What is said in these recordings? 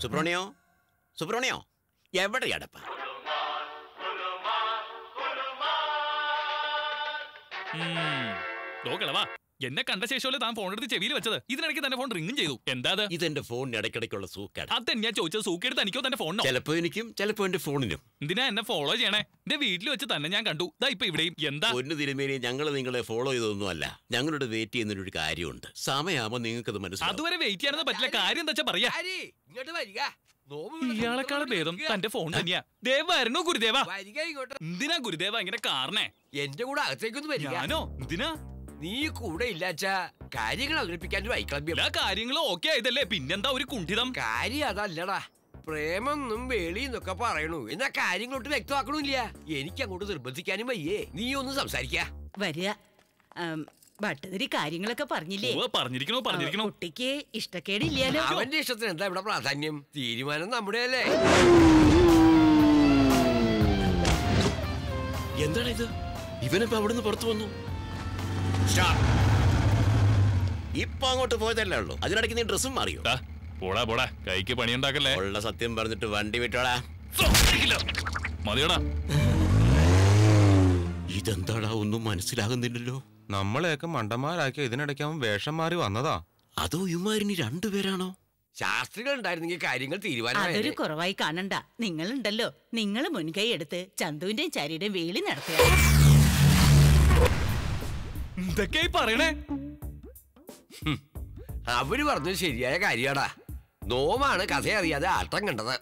സുബ്രഹ്മണ്യോ, സുബ്രഹ്മണ്യോ, എവിടെയാടപ്പ? എന്നെ കണ്ട ശേഷമല്ലേ താൻ ഫോൺ എടുത്ത് ചെവിയിൽ വെച്ചത്. ഇതിനിടയ്ക്ക് തന്നെ ഫോൺ റിംഗും ചെയ്തു. എന്താ ഇതെന്റെ ഫോണിന് ഇടയ്ക്കിടയ്ക്കുള്ള സൂക്കാണ്. അതെന്നാ ചോദിച്ചത്? സൂക്കെടുത്ത് എനിക്കോ തന്റെ ഫോണിനോ? ചിലപ്പോ എനിക്കും ചിലപ്പോ എന്റെ ഫോണിനും. എന്തിനാ എന്നെ ഫോളോ ചെയ്യണേ? എന്റെ വീട്ടിൽ വെച്ച് തന്നെ ഞാൻ കണ്ടു. ദാ ഇപ്പൊ ഇവിടെയും. എന്താ ഒന്ന് തിരുമേനി, ഞങ്ങൾ നിങ്ങളെ ഫോളോ ചെയ്തൊന്നും അല്ല. ഞങ്ങളോട് വെയിറ്റ് ചെയ്യുന്നൊരു കാര്യമുണ്ട്. സമയമാകുമ്പോ നിങ്ങൾക്കത് മനസ്സിലാവും. അതുവരെ വെയിറ്റ് ചെയ്യാനൊന്നും പറ്റില്ല. കാര്യം എന്താ വെച്ചാ പറയാ. ഇയാളെക്കാളെ ഭേദം തന്റെ ഫോൺ തന്നെയാ. ദേവായിരുന്നു ഗുരുദേവ. എന്തിനാ ഗുരുദേവ ഇങ്ങനെ കാരണേ? എന്റെ കൂടെ അകത്തേക്കൊന്നും വരികയാണോ? എന്തിനാ നീ കൂടെ ഇല്ലാച്ചാ കാര്യങ്ങൾ അവതരിപ്പിക്കാൻ വൈക്ലഭ്യം. കാര്യങ്ങളും ഓക്കെ ആയതല്ലേ, പിന്നെന്താ ഒരു കുണ്ഠിതം? കാര്യം അതല്ലടാ, പ്രേമൊന്നും വേളിന്നൊക്കെ പറയണു. എന്നാ കാര്യങ്ങളോട്ട് വ്യക്തമാക്കണില്ല. എനിക്ക് അങ്ങോട്ട് നിർബന്ധിക്കാനും വയ്യേ. നീ ഒന്ന് സംസാരിക്ക. വരിക. ഭട്ടതിരി കാര്യങ്ങളൊക്കെ പറഞ്ഞില്ലേ? പറഞ്ഞിരിക്കണോ. കുട്ടിക്ക് ഇഷ്ടക്കേടില്ലല്ലോ. അവന്റെ ഇഷ്ടത്തിന് എന്താ ഇവിടെ പ്രാധാന്യം? തീരുമാനം നമ്മുടെ അല്ലേ? എന്താണ് ഇത്? ഇവനിപ്പോ അവിടുന്ന് പുറത്തു വന്നു. ഇപ്പൊ അങ്ങോട്ട് പോയതല്ലേ ഉള്ളൂ. അതിനിടയ്ക്ക് നീ ഡ്രസ്സും മാറിയോ? പോടാ പോടാ, കൈക്ക് പണിയുണ്ടാക്കല്ലേ. ഉള്ള സത്യം പറഞ്ഞിട്ട് വണ്ടി വിട്ടോടാ. മതിയോടാ. ഇതെന്താടാ, ഒന്നും മനസ്സിലാകുന്നില്ലല്ലോ. നമ്മളെയൊക്കെ മണ്ടന്മാരാക്കിയ ഇതിനിടയ്ക്ക് അവൻ വേഷം മാറി വന്നതാ. അതോ ഇവന്മാരിനി രണ്ടുപേരാണോ? ശാസ്ത്രികൾ ഉണ്ടായിരുന്നെങ്കിൽ കാര്യങ്ങൾ തീരുമാനം. അതൊരു കുറവായി കാണണ്ട. നിങ്ങളുണ്ടല്ലോ, നിങ്ങൾ മുൻകൈ എടുത്ത് ചന്തുവിന്റെയും ചാരിയുടെയും വേളി നടത്തുക. എന്തൊക്കെയായി പറയണേ? അവര് പറഞ്ഞത് ശരിയായ കാര്യാടാ. നോമാണ് കഥ അറിയാതെ ആട്ടം കണ്ടത്.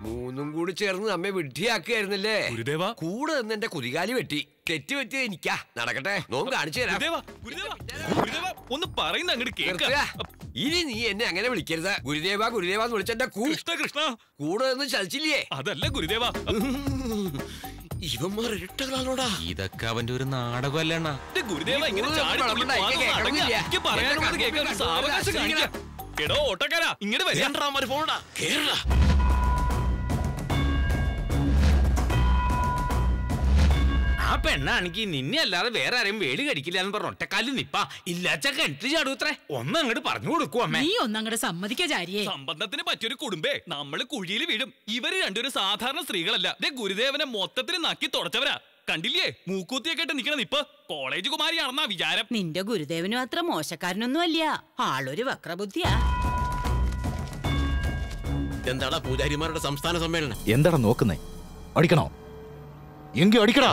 മൂന്നും കൂടി ചേർന്ന് നമ്മെ വിഡ്ഢിയാക്കുകയായിരുന്നല്ലേ. കൂടെ നിന്ന് എന്റെ കുതികാലി വെട്ടി. തെറ്റ് പറ്റിയത് എനിക്കാ. നടക്കട്ടെ, നോം കാണിച്ചു തരാം. ഒന്ന് പറയുന്ന അങ്ങോട്ട് കേൾക്കുക. ഇനി നീ എന്നെ അങ്ങനെ വിളിക്കരുത്. ഗുരുദേവ ഗുരുദേവ എന്ന് വിളിച്ചെന്റെ കൃഷ്ണ കൂടെ നിന്ന് ചലിച്ചില്ലേ? അതല്ല ഗുരുദേവ. ഇവന്മാർ ഇരട്ടകളാണോടാ? ഇതൊക്കെ അവന്റെ ഒരു നാടകമല്ലേണ്ണ. എടോ ഓട്ടക്കാരാ, ഇങ്ങനെ വരാണ്ടാ പോണടാ. കേരള ആ പെണ്ണാണെങ്കിൽ നിന്നെ അല്ലാതെ വേറെ ആരെയും വേലി കടിക്കില്ല എന്ന് പറഞ്ഞ ഒറ്റക്കാലിൽ നിപ്പാ. ഇല്ലാച്ച കിണറ്റിൽ ചാടൂത്രേ. ഒന്നങ്ങോട്ട് പറഞ്ഞു കൊടുക്കും അമ്മേ. നീ ഒന്നങ്ങോട്ട് സമ്മതിക്കാരിയേ. സംബന്ധത്തിന് പറ്റിയൊരു കുടുംബേ. നമ്മള് കുഴിയിൽ വീഴും. ഇവര് രണ്ടൊരു സാധാരണ സ്ത്രീകളല്ല. ഗുരുദേവനെ മൊത്തത്തിൽ നക്കി തുടച്ചവരാ. കണ്ടില്ലേ മൂക്കൂത്തിയൊക്കെ ഇട്ട് നിക്കണ നിപ്പ്? കോളേജ് കുമാരിയാണെന്നാ വിചാരം. നിന്റെ ഗുരുദേവനും അത്ര മോശക്കാരനൊന്നും അല്ല. ആളൊരു വക്രബുദ്ധിയാ. എന്താടാ പൂജാരിമാരുടെ സംസ്ഥാന സമ്മേളനം? എന്താടാ നോക്കുന്നേ? അടിക്കണോ? എങ്കിൽ അടിക്കടാ.